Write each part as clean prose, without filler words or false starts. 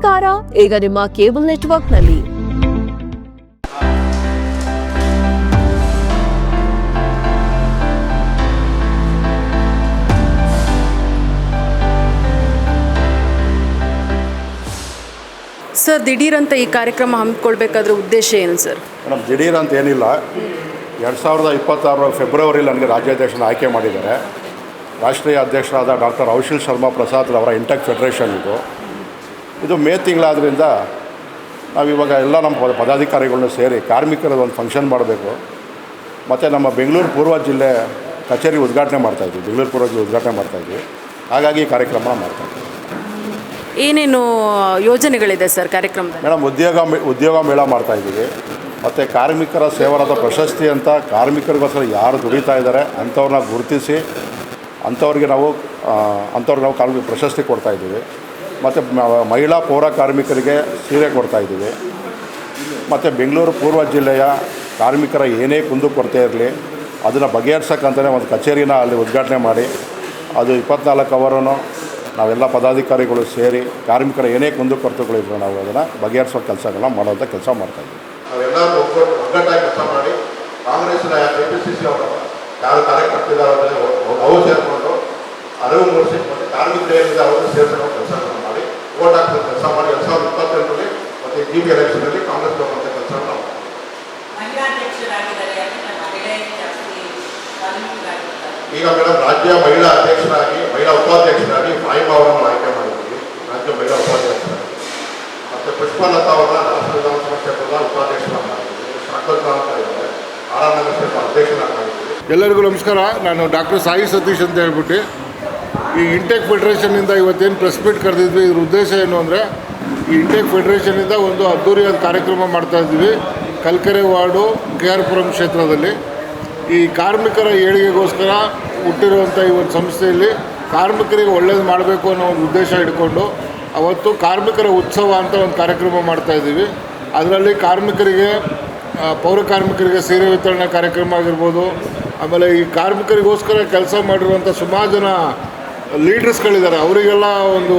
ಪ್ರತಿಗಾರ ಈಗ ನಿಮ್ಮ ಕೇಬಲ್ ನೆಟ್ವರ್ಕ್ನಲ್ಲಿ. ಸರ್, ದಿಢೀರಂತ ಈ ಕಾರ್ಯಕ್ರಮ ಹಮ್ಮಿಕೊಳ್ಬೇಕಾದ್ರೆ ಉದ್ದೇಶ ಏನು ಸರ್? ಮೇಡಮ್, ದಿಢೀರ್ ಅಂತ ಏನಿಲ್ಲ. 2026 ಫೆಬ್ರವರಿಲಿ ನನಗೆ ರಾಜ್ಯಾಧ್ಯಕ್ಷನ ಆಯ್ಕೆ ಮಾಡಿದ್ದಾರೆ. ರಾಷ್ಟ್ರೀಯ ಅಧ್ಯಕ್ಷರಾದ ಡಾಕ್ಟರ್ ಔಷಿಲ್ ಶರ್ಮಾ ಪ್ರಸಾದ್ ಅವರ ಇಂಟೆಕ್ ಫೆಡರೇಷನ್ ಇದು ಮೇ ತಿಂಗಳಾದ್ರಿಂದ ನಾವಿವಾಗ ಎಲ್ಲ ನಮ್ಮ ಪದಾಧಿಕಾರಿಗಳನ್ನ ಸೇರಿ ಕಾರ್ಮಿಕರ ಒಂದು ಫಂಕ್ಷನ್ ಮಾಡಬೇಕು. ಮತ್ತು ನಮ್ಮ ಬೆಂಗಳೂರು ಪೂರ್ವ ಜಿಲ್ಲೆ ಕಚೇರಿ ಉದ್ಘಾಟನೆ ಮಾಡ್ತಾಯಿದ್ವಿ, ಬೆಂಗಳೂರು ಪೂರ್ವ ಜಿಲ್ಲೆ ಉದ್ಘಾಟನೆ ಮಾಡ್ತಾಯಿದ್ವಿ. ಹಾಗಾಗಿ ಈ ಕಾರ್ಯಕ್ರಮ ಮಾಡ್ತಾಯಿದ್ವಿ. ಏನೇನು ಯೋಜನೆಗಳಿದೆ ಸರ್ ಕಾರ್ಯಕ್ರಮದಲ್ಲಿ? ಮೇಡಮ್, ಉದ್ಯೋಗ ಮೇಳ ಮಾಡ್ತಾಯಿದ್ದೀವಿ. ಮತ್ತು ಕಾರ್ಮಿಕರ ಸೇವನದ ಪ್ರಶಸ್ತಿ ಅಂತ ಕಾರ್ಮಿಕರಿಗೋಸ್ಕರ ಯಾರು ದುಡಿತಾ ಇದ್ದಾರೆ ಅಂಥವ್ರನ್ನ ಗುರುತಿಸಿ ಅಂಥವ್ರಿಗೆ ನಾವು ಕಾರ್ಮಿಕ ಪ್ರಶಸ್ತಿ ಕೊಡ್ತಾಯಿದ್ದೀವಿ. ಮತ್ತು ಮಹಿಳಾ ಪೌರ ಕಾರ್ಮಿಕರಿಗೆ ಸೀರೆ ಕೊಡ್ತಾಯಿದ್ದೀವಿ. ಮತ್ತು ಬೆಂಗಳೂರು ಪೂರ್ವ ಜಿಲ್ಲೆಯ ಕಾರ್ಮಿಕರ ಏನೇ ಕುಂದುಕೊರತೆ ಇರಲಿ ಅದನ್ನು ಬಗೆಹರಿಸೋಕ್ಕಂತಲೇ ಒಂದು ಕಚೇರಿನ ಅಲ್ಲಿ ಉದ್ಘಾಟನೆ ಮಾಡಿ ಅದು 24 ಅವರೂ ನಾವೆಲ್ಲ ಪದಾಧಿಕಾರಿಗಳು ಸೇರಿ ಕಾರ್ಮಿಕರ ಏನೇ ಕುಂದುಕೊರತೆಗಳಿದ್ರು ನಾವು ಅದನ್ನು ಬಗೆಹರಿಸೋ ಕೆಲಸಗಳನ್ನ ಮಾಡೋಂಥ ಕೆಲಸ ಮಾಡ್ತಾಯಿದ್ದೀವಿ. ನಾವೆಲ್ಲರೂ ಒಗ್ಗಟ್ಟಾಗಿ ಕೆಲಸ ಮಾಡಿ ಕಾಂಗ್ರೆಸ್ನ KPCC ಅವರು ಯಾರು ಕಾರ್ಯಕರ್ತಿದ್ದಾರೆ ಅವು ಸೇರಿಕೊಂಡು ಅರಿವು ಮೂಡಿಸಿ ಮತ್ತು ಕಾರ್ಮಿಕರು ಏನಿದೆ ಅವರು ಸೇರಿಸೋ ಕೆಲಸಗಳನ್ನು ಮಾಡಿ ಓಟ್ ಹಾಕಿದ ಕೆಲಸ ಮಾಡಿ 2028ರಲ್ಲಿ ಮತ್ತು GB ಎಲೆಕ್ಷನಲ್ಲಿ ಕಾಂಗ್ರೆಸ್ ತಗೊಂಥ ಕೆಲಸವನ್ನು ನಾವು ಈಗ ಮೇಡಮ್ ರಾಜ್ಯ ಮಹಿಳಾ ಅಧ್ಯಕ್ಷರಾಗಿ ಮಹಿಳಾ ಉಪಾಧ್ಯಕ್ಷರಾಗಿ ಫಾಯಿಮಾ ಅವರನ್ನು ಆಯ್ಕೆ ಮಾಡಿದ್ದೀವಿ, ರಾಜ್ಯ ಮಹಿಳಾ ಉಪಾಧ್ಯಕ್ಷರಾಗಿ. ಮತ್ತು ಪುಷ್ಪಲತಾ ಅವರನ್ನ ರಾಷ್ಟ್ರ ವಿಧಾನಸಭಾ ಕ್ಷೇತ್ರದ ಉಪಾಧ್ಯಕ್ಷರಾಗಿ ಮಾಡಿದ್ದೀವಿ. ಶಾಂತಲತಾ ಅಂತ ಇದ್ದಾರೆ, ಆರಾಮನಗರ ಕ್ಷೇತ್ರ ಅಧ್ಯಕ್ಷರಾಗಿ ಮಾಡಿದ್ದೀವಿ. ಎಲ್ಲರಿಗೂ ನಮಸ್ಕಾರ. ನಾನು ಡಾಕ್ಟರ್ ಸಾಯಿ ಸತೀಶ್ ಅಂತ ಹೇಳ್ಬಿಟ್ಟು ಈ ಇಂಟೆಕ್ ಫೆಡರೇಷನ್ನಿಂದ ಇವತ್ತೇನು ಪ್ರೆಸ್ ಮೀಟ್ ಕರೆದಿದ್ವಿ. ಇದ್ರ ಉದ್ದೇಶ ಏನು ಅಂದರೆ ಈ ಇಂಟೆಕ್ ಫೆಡರೇಷನ್ನಿಂದ ಒಂದು ಅದ್ದೂರಿಯಾದ ಕಾರ್ಯಕ್ರಮ ಮಾಡ್ತಾಯಿದ್ವಿ ಕಲ್ಕೆರೆ ವಾರ್ಡು KR ಪುರಂ ಕ್ಷೇತ್ರದಲ್ಲಿ. ಈ ಕಾರ್ಮಿಕರ ಏಳಿಗೆಗೋಸ್ಕರ ಹುಟ್ಟಿರುವಂಥ ಈ ಒಂದು ಸಂಸ್ಥೆಯಲ್ಲಿ ಕಾರ್ಮಿಕರಿಗೆ ಒಳ್ಳೇದು ಮಾಡಬೇಕು ಅನ್ನೋ ಒಂದು ಉದ್ದೇಶ ಇಟ್ಕೊಂಡು ಅವತ್ತು ಕಾರ್ಮಿಕರ ಉತ್ಸವ ಅಂತ ಒಂದು ಕಾರ್ಯಕ್ರಮ ಮಾಡ್ತಾಯಿದ್ದೀವಿ. ಅದರಲ್ಲಿ ಕಾರ್ಮಿಕರಿಗೆ ಪೌರ ಕಾರ್ಮಿಕರಿಗೆ ಸೀರೆ ವಿತರಣೆ ಕಾರ್ಯಕ್ರಮ ಆಗಿರ್ಬೋದು. ಆಮೇಲೆ ಈ ಕಾರ್ಮಿಕರಿಗೋಸ್ಕರ ಕೆಲಸ ಮಾಡಿರುವಂಥ ಸುಮಾರು ಜನ ಲೀಡರ್ಸ್ಗಳಿದ್ದಾರೆ, ಅವರಿಗೆಲ್ಲ ಒಂದು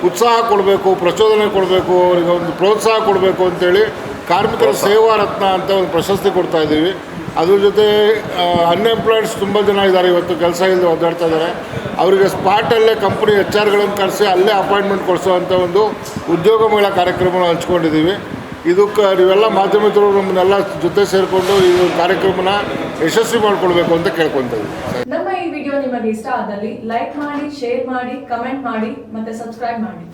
ಉತ್ಸಾಹ ಕೊಡಬೇಕು, ಪ್ರಚೋದನೆ ಕೊಡಬೇಕು, ಅವರಿಗೆ ಒಂದು ಪ್ರೋತ್ಸಾಹ ಕೊಡಬೇಕು ಅಂತೇಳಿ ಕಾರ್ಮಿಕರ ಸೇವಾ ರತ್ನ ಅಂತ ಒಂದು ಪ್ರಶಸ್ತಿ ಕೊಡ್ತಾಯಿದ್ದೀವಿ. ಅದ್ರ ಜೊತೆ ಅನ್ಎಂಪ್ಲಾಯ್ಡ್ಸ್ ತುಂಬ ಜನ ಇದ್ದಾರೆ, ಇವತ್ತು ಕೆಲಸ ಇಲ್ಲದೆ ಒದ್ದಾಡ್ತಾ ಇದ್ದಾರೆ. ಅವರಿಗೆ ಸ್ಪಾಟಲ್ಲೇ ಕಂಪ್ನಿ HR ಕರೆಸಿ ಅಲ್ಲೇ ಅಪಾಯಿಂಟ್ಮೆಂಟ್ ಕೊಡಿಸೋವಂಥ ಒಂದು ಉದ್ಯೋಗ ಮೇಳ ಕಾರ್ಯಕ್ರಮನ ಹಂಚ್ಕೊಂಡಿದ್ದೀವಿ. ಇದಕ್ಕೆ ನೀವೆಲ್ಲ ಮಾಧ್ಯಮಿಕರು ನಮ್ಮನ್ನೆಲ್ಲ ಜೊತೆ ಸೇರಿಕೊಂಡು ಈ ಕಾರ್ಯಕ್ರಮನ ಯಶಸ್ವಿ ಮಾಡಿಕೊಳ್ಬೇಕು ಅಂತ ಕೇಳ್ಕೊತೀವಿ. ನಮ್ಮ ಈ ವಿಡಿಯೋ ನಿಮಗೆ ಇಷ್ಟ ಆದಲ್ಲಿ ಲೈಕ್ ಮಾಡಿ, ಶೇರ್ ಮಾಡಿ, ಕಮೆಂಟ್ ಮಾಡಿ ಮತ್ತು ಸಬ್ಸ್ಕ್ರೈಬ್ ಮಾಡಿ.